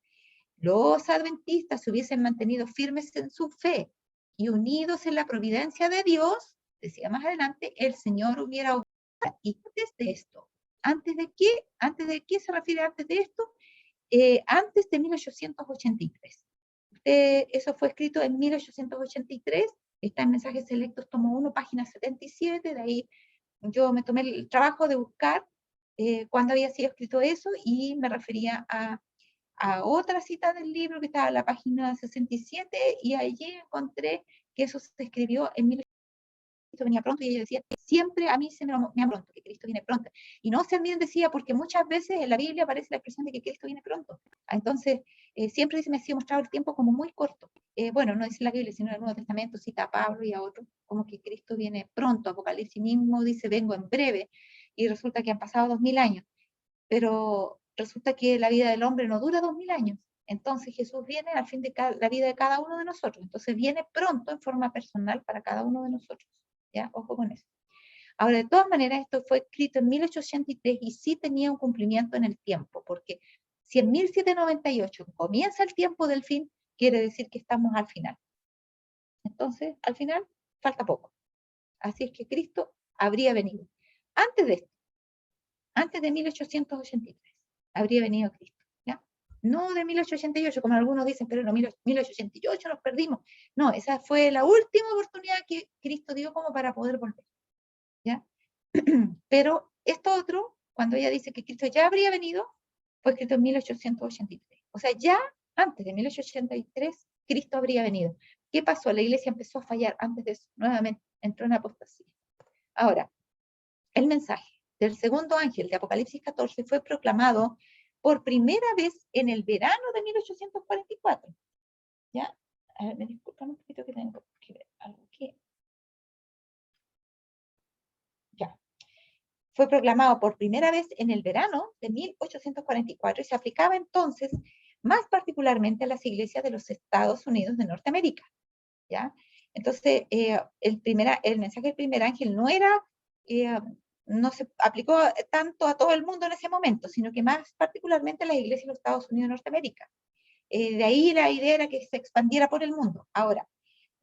los adventistas se hubiesen mantenido firmes en su fe y unidos en la providencia de Dios, decía más adelante, el Señor hubiera obrado. Y antes de qué se refiere antes de esto? Antes de 1883. Eso fue escrito en 1883, está en Mensajes Selectos, tomo 1, página 77, de ahí yo me tomé el trabajo de buscar cuándo había sido escrito eso y me refería a otra cita del libro que estaba en la página 67 y allí encontré que eso se escribió en 1883. Cristo venía pronto, y ella decía, siempre a mí se me ha pronto, que Cristo viene pronto. Y no se olviden, decía, porque muchas veces en la Biblia aparece la expresión de que Cristo viene pronto. Entonces, siempre se me ha sido mostrado el tiempo como muy corto. Bueno, no dice la Biblia, sino en el Nuevo Testamento, cita a Pablo y a otros, como que Cristo viene pronto. Apocalipsis mismo dice, vengo en breve, y resulta que han pasado 2000 años. Pero resulta que la vida del hombre no dura 2000 años. Entonces Jesús viene al fin de la vida de cada uno de nosotros. Entonces viene pronto en forma personal para cada uno de nosotros. ¿Ya? Ojo con eso. Ahora, de todas maneras, esto fue escrito en 1883 y sí tenía un cumplimiento en el tiempo, porque si en 1798 comienza el tiempo del fin, quiere decir que estamos al final. Entonces, al final, falta poco. Así es que Cristo habría venido. Antes de esto, antes de 1883, habría venido Cristo. ¿Ya? No de 1888, como algunos dicen, pero no, 1888 nos perdimos. No, esa fue la última oportunidad que Cristo dio como para poder volver. ¿Ya? Pero esto otro, cuando ella dice que Cristo ya habría venido, fue escrito en 1883. O sea, ya antes de 1883, Cristo habría venido. ¿Qué pasó? La iglesia empezó a fallar antes de eso, nuevamente entró en apostasía. Ahora, el mensaje del segundo ángel de Apocalipsis 14 fue proclamado por primera vez en el verano de 1844. ¿Ya? A ver, me disculpan un poquito que tengo que ver algo aquí. Ya. Fue proclamado por primera vez en el verano de 1844 y se aplicaba entonces más particularmente a las iglesias de los Estados Unidos de Norteamérica. ¿Ya? Entonces, el mensaje del primer ángel no era, no se aplicó tanto a todo el mundo en ese momento, sino que más particularmente a las iglesias de los Estados Unidos de Norteamérica. De ahí la idea era que se expandiera por el mundo. Ahora,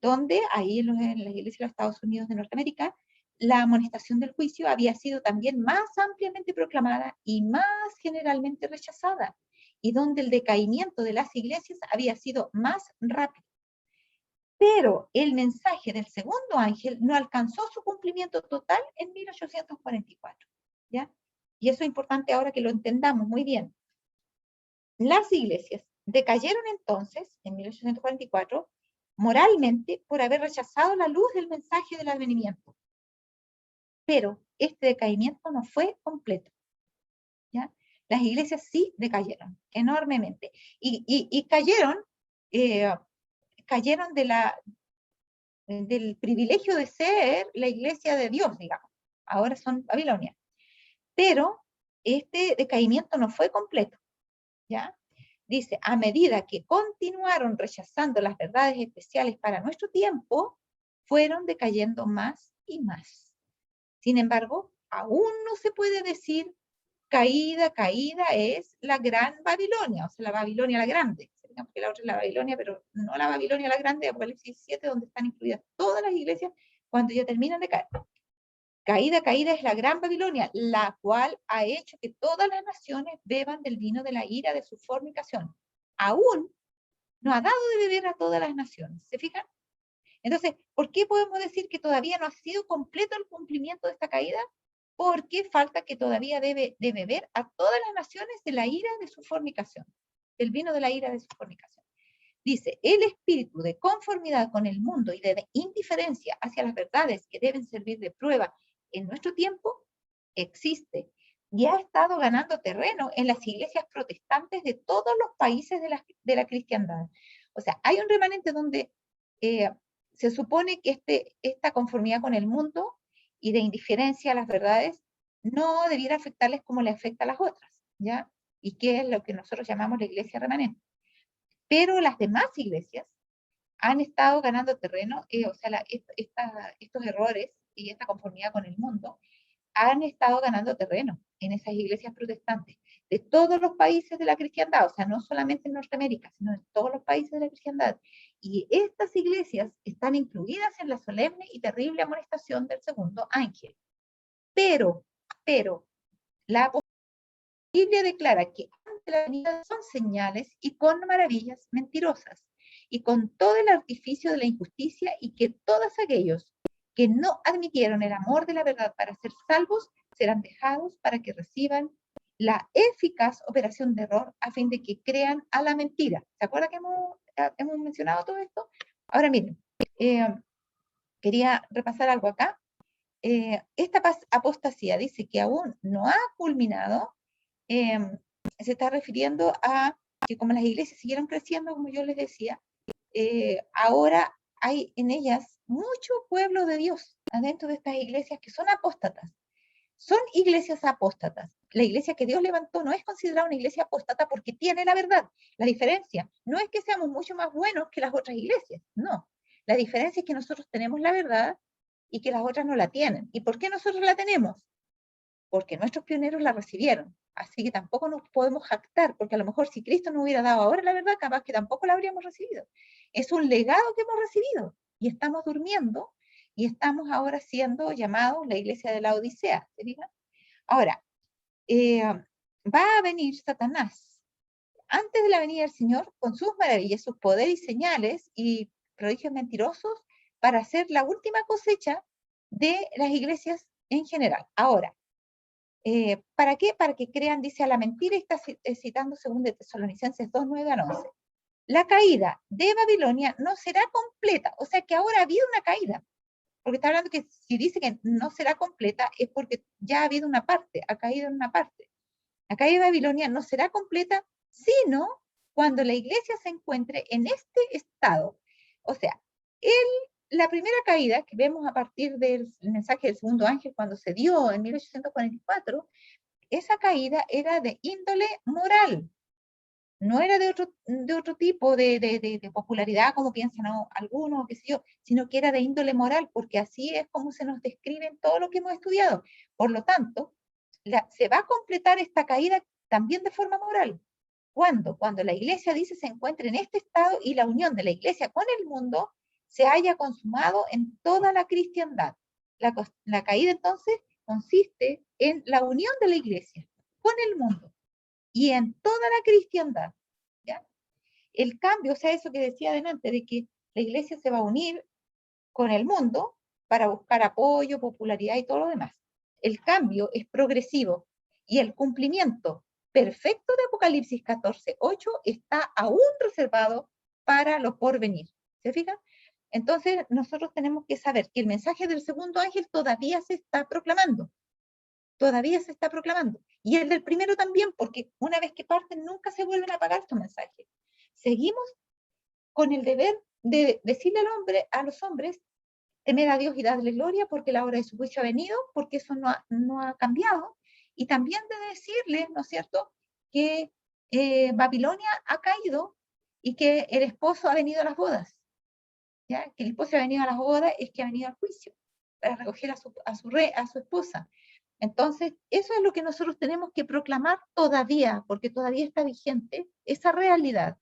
donde ahí en las iglesias de los Estados Unidos de Norteamérica, la amonestación del juicio había sido también más ampliamente proclamada y más generalmente rechazada, y donde el decaimiento de las iglesias había sido más rápido. Pero el mensaje del segundo ángel no alcanzó su cumplimiento total en 1844. ¿Ya? Y eso es importante ahora que lo entendamos muy bien. Las iglesias decayeron entonces, en 1844, moralmente por haber rechazado la luz del mensaje del advenimiento. Pero este decaimiento no fue completo. ¿Ya? Las iglesias sí decayeron enormemente. Y cayeron del privilegio de ser la iglesia de Dios, digamos. Ahora son Babilonia. Pero este decaimiento no fue completo. ¿Ya? Dice, a medida que continuaron rechazando las verdades especiales para nuestro tiempo, fueron decayendo más y más. Sin embargo, aún no se puede decir caída es la gran Babilonia, o sea, la Babilonia la grande. porque la otra es la Babilonia, pero no la Babilonia la grande, Apocalipsis 7, donde están incluidas todas las iglesias cuando ya terminan de caer. Caída, caída es la gran Babilonia, la cual ha hecho que todas las naciones beban del vino de la ira de su fornicación. Aún no ha dado de beber a todas las naciones. ¿Se fijan? Entonces, ¿por qué podemos decir que todavía no ha sido completo el cumplimiento de esta caída? Porque falta que todavía debe de beber a todas las naciones de la ira de su fornicación, del vino de la ira de su fornicación. Dice, el espíritu de conformidad con el mundo y de indiferencia hacia las verdades que deben servir de prueba en nuestro tiempo existe y ha estado ganando terreno en las iglesias protestantes de todos los países de la cristiandad. O sea, hay un remanente donde se supone que esta conformidad con el mundo y de indiferencia a las verdades no debiera afectarles como le afecta a las otras, ¿ya? Y que es lo que nosotros llamamos la iglesia remanente. Pero las demás iglesias han estado ganando terreno, o sea, estos errores y esta conformidad con el mundo han estado ganando terreno en esas iglesias protestantes de todos los países de la cristiandad, o sea, no solamente en Norteamérica, sino en todos los países de la cristiandad. Y estas iglesias están incluidas en la solemne y terrible amonestación del segundo ángel. Pero, la Biblia declara que antes de la venida son señales y con maravillas mentirosas, y con todo el artificio de la injusticia, y que todos aquellos que no admitieron el amor de la verdad para ser salvos serán dejados para que reciban la eficaz operación de error a fin de que crean a la mentira. ¿Se acuerdan que hemos mencionado todo esto? Ahora miren, quería repasar algo acá. Esta apostasía dice que aún no ha culminado. Se está refiriendo a que como las iglesias siguieron creciendo, como yo les decía, ahora hay en ellas mucho pueblo de Dios adentro de estas iglesias que son apóstatas. Son iglesias apóstatas. La iglesia que Dios levantó no es considerada una iglesia apóstata porque tiene la verdad. La diferencia no es que seamos mucho más buenos que las otras iglesias, no. La diferencia es que nosotros tenemos la verdad y que las otras no la tienen. ¿Y por qué nosotros la tenemos? Porque nuestros pioneros la recibieron. Así que tampoco nos podemos jactar, porque a lo mejor si Cristo nos hubiera dado ahora la verdad, capaz que tampoco la habríamos recibido. Es un legado que hemos recibido y estamos durmiendo y estamos ahora siendo llamados la iglesia de la Odisea. ¿Se fijan? Ahora, va a venir Satanás antes de la venida del Señor con sus maravillas, sus poderes y señales y prodigios mentirosos para hacer la última cosecha de las iglesias en general. Ahora, ¿para qué? Para que crean, dice, a la mentira, y está citando 2 de Tesalonicenses 2, 9 al 11. La caída de Babilonia no será completa, o sea que ahora ha habido una caída, porque está hablando que si dice que no será completa es porque ya ha habido una parte, ha caído en una parte. La caída de Babilonia no será completa, sino cuando la iglesia se encuentre en este estado. O sea, la primera caída que vemos a partir del mensaje del segundo ángel cuando se dio en 1844, esa caída era de índole moral, no era de otro tipo de popularidad como piensan algunos, qué sé yo, sino que era de índole moral, porque así es como se nos describe en todo lo que hemos estudiado. Por lo tanto, se va a completar esta caída también de forma moral. ¿Cuándo? Cuando la iglesia dice se encuentra en este estado y la unión de la iglesia con el mundo se haya consumado en toda la cristiandad. La caída entonces consiste en la unión de la iglesia con el mundo y en toda la cristiandad. ¿Ya? El cambio, o sea, eso que decía adelante, de que la iglesia se va a unir con el mundo para buscar apoyo, popularidad y todo lo demás. El cambio es progresivo y el cumplimiento perfecto de Apocalipsis 14:8 está aún reservado para lo porvenir. ¿Se fijan? Entonces, nosotros tenemos que saber que el mensaje del segundo ángel todavía se está proclamando. Todavía se está proclamando. Y el del primero también, porque una vez que parten nunca se vuelven a apagar estos mensajes. Seguimos con el deber de decirle a los hombres, temer a Dios y darle gloria porque la hora de su juicio ha venido, porque eso no ha cambiado. Y también de decirle, ¿no es cierto?, que Babilonia ha caído y que el esposo ha venido a las bodas. ¿Ya? Que el esposo ha venido a las bodas es que ha venido al juicio para recoger a su esposa. Entonces, eso es lo que nosotros tenemos que proclamar todavía, porque todavía está vigente esa realidad.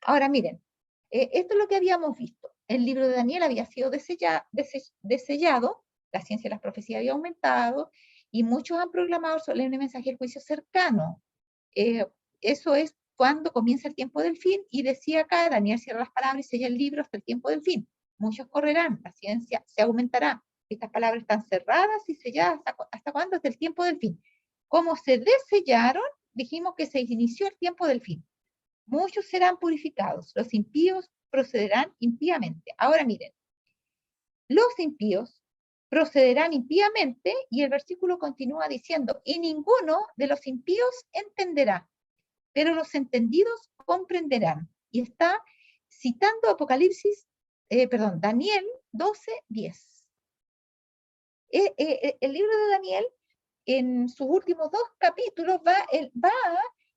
Ahora miren, esto es lo que habíamos visto. El libro de Daniel había sido desellado, la ciencia de las profecías había aumentado, y muchos han proclamado solemne mensaje del juicio cercano. Eso es cuando comienza el tiempo del fin, y decía acá, Daniel cierra las palabras y sella el libro hasta el tiempo del fin. Muchos correrán, la ciencia se aumentará. Estas palabras están cerradas y selladas hasta cuándo, hasta el tiempo del fin. Como se desellaron, dijimos que se inició el tiempo del fin. Muchos serán purificados, los impíos procederán impíamente. Ahora miren, los impíos procederán impíamente, y el versículo continúa diciendo, y ninguno de los impíos entenderá, pero los entendidos comprenderán. Y está citando Daniel 12:10. El libro de Daniel, en sus últimos 2 capítulos, va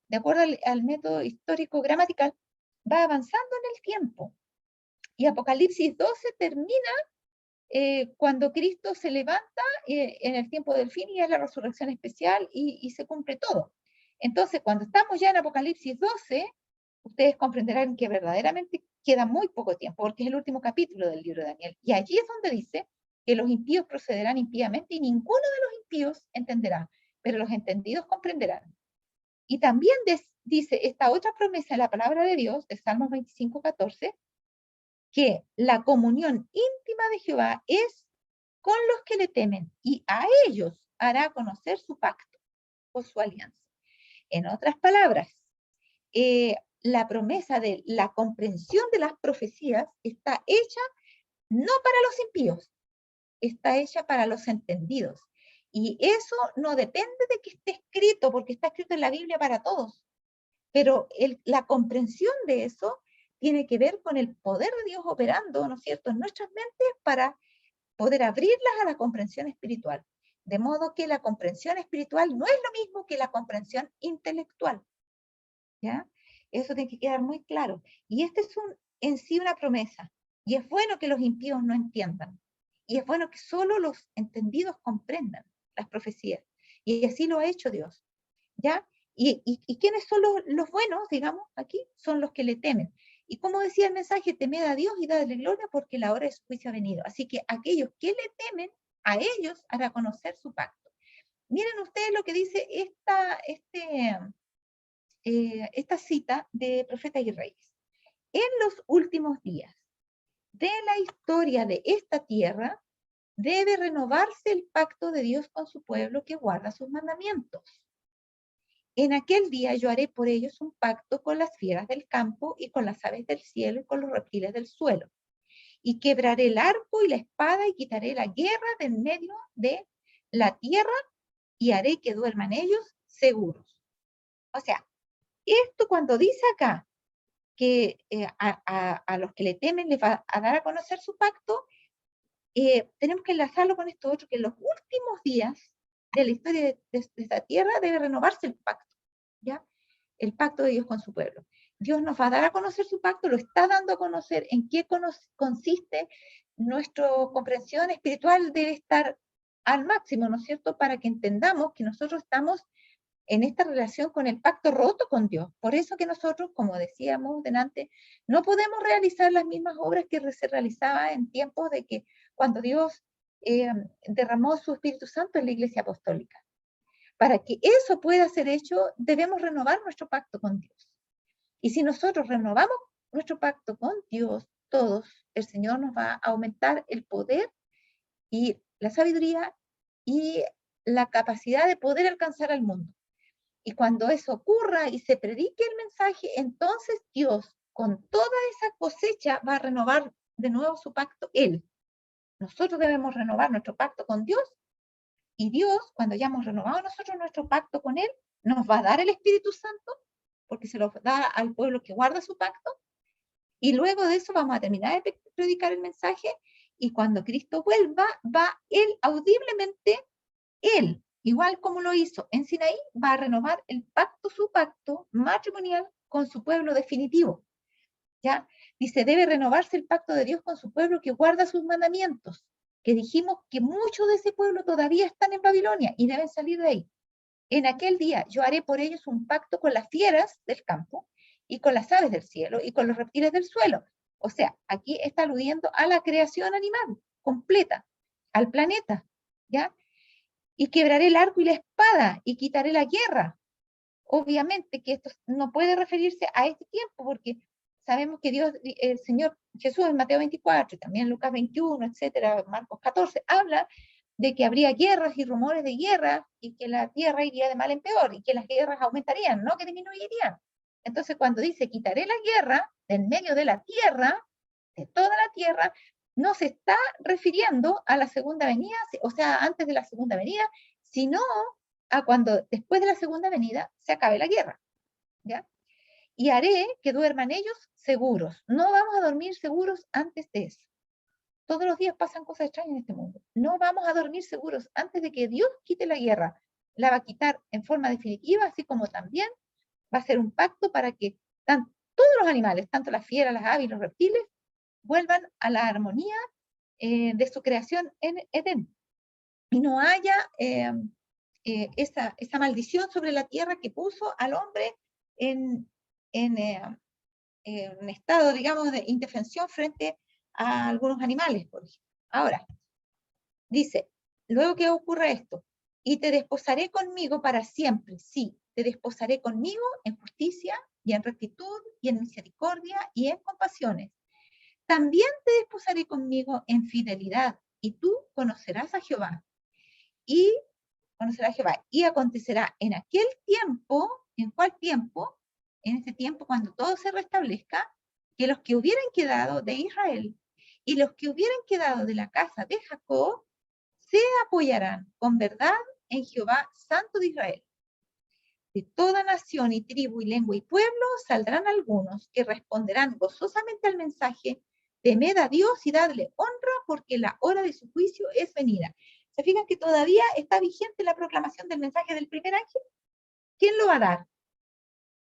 de acuerdo al método histórico gramatical, va avanzando en el tiempo. Y Apocalipsis 12 termina cuando Cristo se levanta en el tiempo del fin, y es la resurrección especial, y se cumple todo. Entonces, cuando estamos ya en Apocalipsis 12, ustedes comprenderán que verdaderamente queda muy poco tiempo, porque es el último capítulo del libro de Daniel. Y allí es donde dice que los impíos procederán impíamente, y ninguno de los impíos entenderá, pero los entendidos comprenderán. Y también dice esta otra promesa en la palabra de Dios, de Salmos 25:14, que la comunión íntima de Jehová es con los que le temen, y a ellos hará conocer su pacto o su alianza. En otras palabras, la promesa de la comprensión de las profecías está hecha no para los impíos, está hecha para los entendidos. Y eso no depende de que esté escrito, porque está escrito en la Biblia para todos. Pero la comprensión de eso tiene que ver con el poder de Dios operando, ¿no es cierto?, en nuestras mentes para poder abrirlas a la comprensión espiritual. De modo que la comprensión espiritual no es lo mismo que la comprensión intelectual. ¿Ya? Eso tiene que quedar muy claro. Y este es en sí una promesa. Y es bueno que los impíos no entiendan. Y es bueno que solo los entendidos comprendan las profecías. Y así lo ha hecho Dios. ¿Ya? ¿Y quiénes son los buenos, digamos, aquí? Son los que le temen. Y como decía el mensaje, temed a Dios y dadle gloria, porque la hora de su juicio ha venido. Así que aquellos que le temen, a ellos hará conocer su pacto. Miren ustedes lo que dice esta cita de Profetas y Reyes. En los últimos días de la historia de esta tierra, debe renovarse el pacto de Dios con su pueblo que guarda sus mandamientos. En aquel día yo haré por ellos un pacto con las fieras del campo y con las aves del cielo y con los reptiles del suelo. Y quebraré el arco y la espada y quitaré la guerra de en medio de la tierra y haré que duerman ellos seguros. O sea, esto cuando dice acá que a los que le temen les va a dar a conocer su pacto, tenemos que enlazarlo con esto otro, que en los últimos días de la historia de esta tierra debe renovarse el pacto, ¿ya? El pacto de Dios con su pueblo. Dios nos va a dar a conocer su pacto, lo está dando a conocer. ¿En qué consiste? Nuestra comprensión espiritual debe estar al máximo, ¿no es cierto?, para que entendamos que nosotros estamos en esta relación con el pacto roto con Dios. Por eso que nosotros, como decíamos delante, no podemos realizar las mismas obras que se realizaban en tiempos de que cuando Dios derramó su Espíritu Santo en la Iglesia Apostólica. Para que eso pueda ser hecho, debemos renovar nuestro pacto con Dios. Y si nosotros renovamos nuestro pacto con Dios, todos, el Señor nos va a aumentar el poder y la sabiduría y la capacidad de poder alcanzar al mundo. Y cuando eso ocurra y se predique el mensaje, entonces Dios, con toda esa cosecha, va a renovar de nuevo su pacto, Él. Nosotros debemos renovar nuestro pacto con Dios, y Dios, cuando ya hemos renovado nosotros nuestro pacto con Él, nos va a dar el Espíritu Santo, porque se lo da al pueblo que guarda su pacto, y luego de eso vamos a terminar de predicar el mensaje, y cuando Cristo vuelva, va Él audiblemente, Él, igual como lo hizo en Sinaí, va a renovar el pacto, su pacto matrimonial con su pueblo definitivo. ¿Ya? Dice, debe renovarse el pacto de Dios con su pueblo que guarda sus mandamientos, que dijimos que muchos de ese pueblo todavía están en Babilonia y deben salir de ahí. En aquel día yo haré por ellos un pacto con las fieras del campo y con las aves del cielo, y con los reptiles del suelo. O sea, aquí está aludiendo a la creación animal completa, al planeta, ¿ya? Y quebraré el arco y la espada, y quitaré la guerra. Obviamente que esto no puede referirse a este tiempo, porque sabemos que Dios, el Señor Jesús en Mateo 24, y también Lucas 21, etcétera, Marcos 14, habla de que habría guerras y rumores de guerra, y que la tierra iría de mal en peor, y que las guerras aumentarían, no que disminuirían. Entonces, cuando dice quitaré la guerra en medio de la tierra, de toda la tierra, no se está refiriendo a la segunda venida, o sea, antes de la segunda venida, sino a cuando después de la segunda venida se acabe la guerra, ¿ya? Y haré que duerman ellos seguros. No vamos a dormir seguros antes de eso. Todos los días pasan cosas extrañas en este mundo. No vamos a dormir seguros antes de que Dios quite la guerra. La va a quitar en forma definitiva, así como también va a ser un pacto para que todos los animales, tanto las fieras, las aves y los reptiles, vuelvan a la armonía de su creación en Edén. Y no haya esa maldición sobre la tierra que puso al hombre en un estado, digamos, de indefensión frente a algunos animales, por ejemplo. Ahora, dice, luego que ocurra esto, y te desposaré conmigo para siempre, sí, te desposaré conmigo en justicia y en rectitud y en misericordia y en compasiones. También te desposaré conmigo en fidelidad, y tú conocerás a Jehová. Y conocerá a Jehová. Y acontecerá en aquel tiempo, ¿en cuál tiempo? En ese tiempo cuando todo se restablezca, que los que hubieran quedado de Israel y los que hubieran quedado de la casa de Jacob se apoyarán con verdad en Jehová, Santo de Israel. De toda nación y tribu y lengua y pueblo saldrán algunos que responderán gozosamente al mensaje: temed a Dios y dadle honra, porque la hora de su juicio es venida. ¿Se fijan que todavía está vigente la proclamación del mensaje del primer ángel? ¿Quién lo va a dar?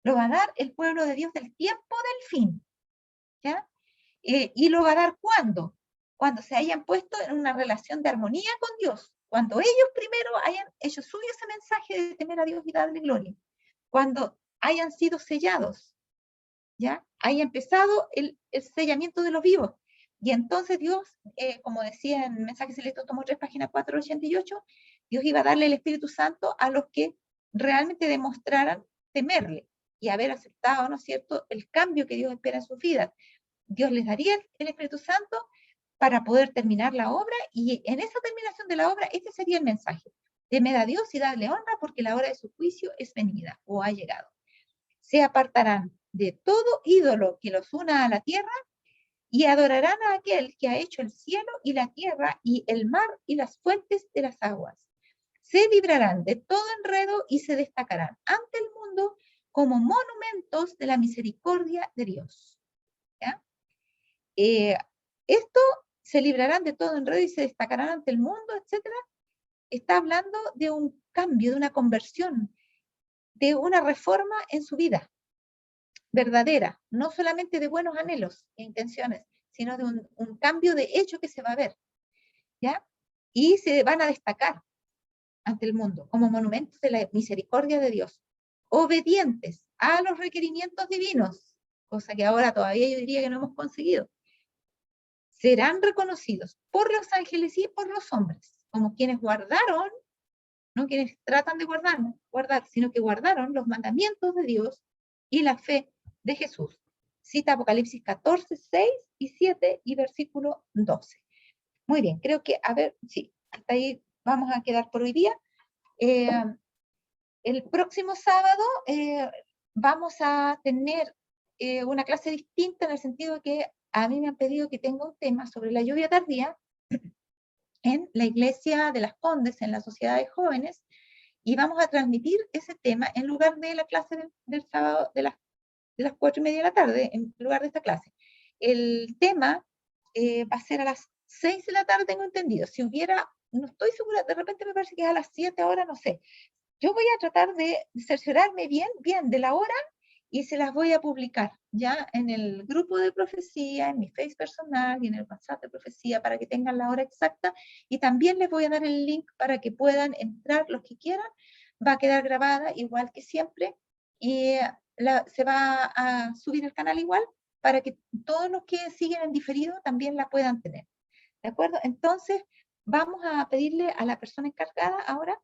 Lo va a dar el pueblo de Dios del tiempo del fin, ¿ya? ¿Y lo va a dar cuándo? Cuando se hayan puesto en una relación de armonía con Dios, cuando ellos primero hayan hecho suyo ese mensaje de temer a Dios y darle gloria, cuando hayan sido sellados, ¿ya? Haya empezado el sellamiento de los vivos. Y entonces Dios, como decía en el mensaje selecto, tomo 3, página 488, Dios iba a darle el Espíritu Santo a los que realmente demostraran temerle y haber aceptado, ¿no es cierto?, el cambio que Dios espera en sus vidas. Dios les daría el Espíritu Santo para poder terminar la obra, y en esa terminación de la obra, este sería el mensaje: temed a Dios y dadle honra, porque la hora de su juicio es venida o ha llegado. Se apartarán de todo ídolo que los una a la tierra, y adorarán a aquel que ha hecho el cielo y la tierra y el mar y las fuentes de las aguas. Se librarán de todo enredo y se destacarán ante el mundo como monumentos de la misericordia de Dios. ¿Ya? Esto, se librarán de todo enredo y se destacarán ante el mundo, etcétera, está hablando de un cambio, de una conversión, de una reforma en su vida verdadera, no solamente de buenos anhelos e intenciones, sino de un cambio de hecho que se va a ver, ¿ya? Y se van a destacar ante el mundo como monumentos de la misericordia de Dios, obedientes a los requerimientos divinos, cosa que ahora todavía yo diría que no hemos conseguido. Serán reconocidos por los ángeles y por los hombres como quienes guardaron, no quienes tratan de guardar, sino que guardaron los mandamientos de Dios y la fe de Jesús. Cita Apocalipsis 14, 6 y 7 y versículo 12. Muy bien, creo que, a ver, sí, hasta ahí vamos a quedar por hoy día. El próximo sábado vamos a tener una clase distinta, en el sentido de que a mí me han pedido que tenga un tema sobre la lluvia tardía en la iglesia de Las Condes, en la sociedad de jóvenes, y vamos a transmitir ese tema en lugar de la clase del sábado de las 4:30 de la tarde, en lugar de esta clase. El tema va a ser a las 6 de la tarde, tengo entendido. Si hubiera, no estoy segura, de repente me parece que es a las 7 ahora, no sé. Yo voy a tratar de cerciorarme bien de la hora, y se las voy a publicar ya en el grupo de profecía, en mi Face personal y en el WhatsApp de profecía, para que tengan la hora exacta, y también les voy a dar el link para que puedan entrar los que quieran. Va a quedar grabada igual que siempre, y se va a subir el canal igual para que todos los que siguen en diferido también la puedan tener. ¿De acuerdo? Entonces, vamos a pedirle a la persona encargada ahora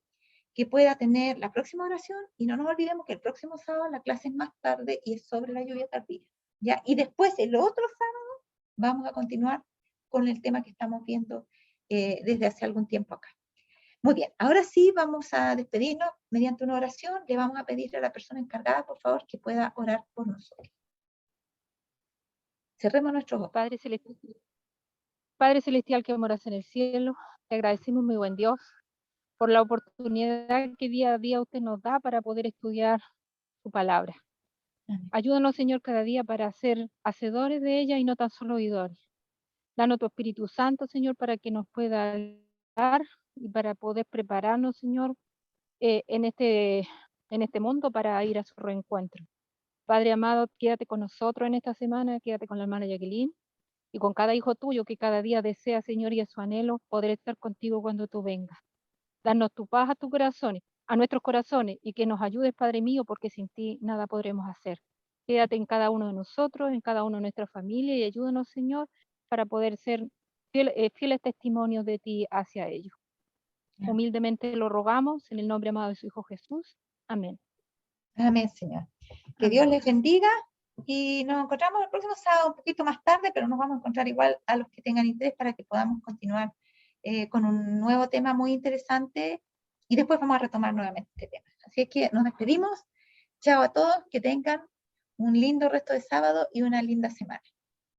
que pueda tener la próxima oración y no nos olvidemos que el próximo sábado la clase es más tarde y es sobre la lluvia tardía. ¿Ya? Y después, el otro sábado, vamos a continuar con el tema que estamos viendo desde hace algún tiempo acá. Muy bien, ahora sí vamos a despedirnos mediante una oración. Le vamos a pedir a la persona encargada, por favor, que pueda orar por nosotros. Cerremos nuestros ojos. Padre Celestial que moras en el cielo, te agradecemos, muy buen Dios, por la oportunidad que día a día usted nos da para poder estudiar su palabra. Amén. Ayúdanos, Señor, cada día para ser hacedores de ella y no tan solo oidores. Danos tu Espíritu Santo, Señor, para que nos pueda ayudar y para poder prepararnos, Señor, en este mundo para ir a su reencuentro. Padre amado, quédate con nosotros en esta semana, quédate con la hermana Jacqueline y con cada hijo tuyo que cada día desea, Señor, y es su anhelo poder estar contigo cuando tú vengas. Danos tu paz a nuestros corazones, y que nos ayudes, Padre mío, porque sin ti nada podremos hacer. Quédate en cada uno de nosotros, en cada uno de nuestra familia, y ayúdanos, Señor, para poder ser fieles testimonios de ti hacia ellos. Amén. Humildemente lo rogamos en el nombre amado de su Hijo Jesús. Amén. Amén, Señor. Que Amén. Dios les bendiga y nos encontramos el próximo sábado un poquito más tarde, pero nos vamos a encontrar igual a los que tengan interés para que podamos continuar con un nuevo tema muy interesante y después vamos a retomar nuevamente este tema. Así es que nos despedimos. Chao a todos, que tengan un lindo resto de sábado y una linda semana.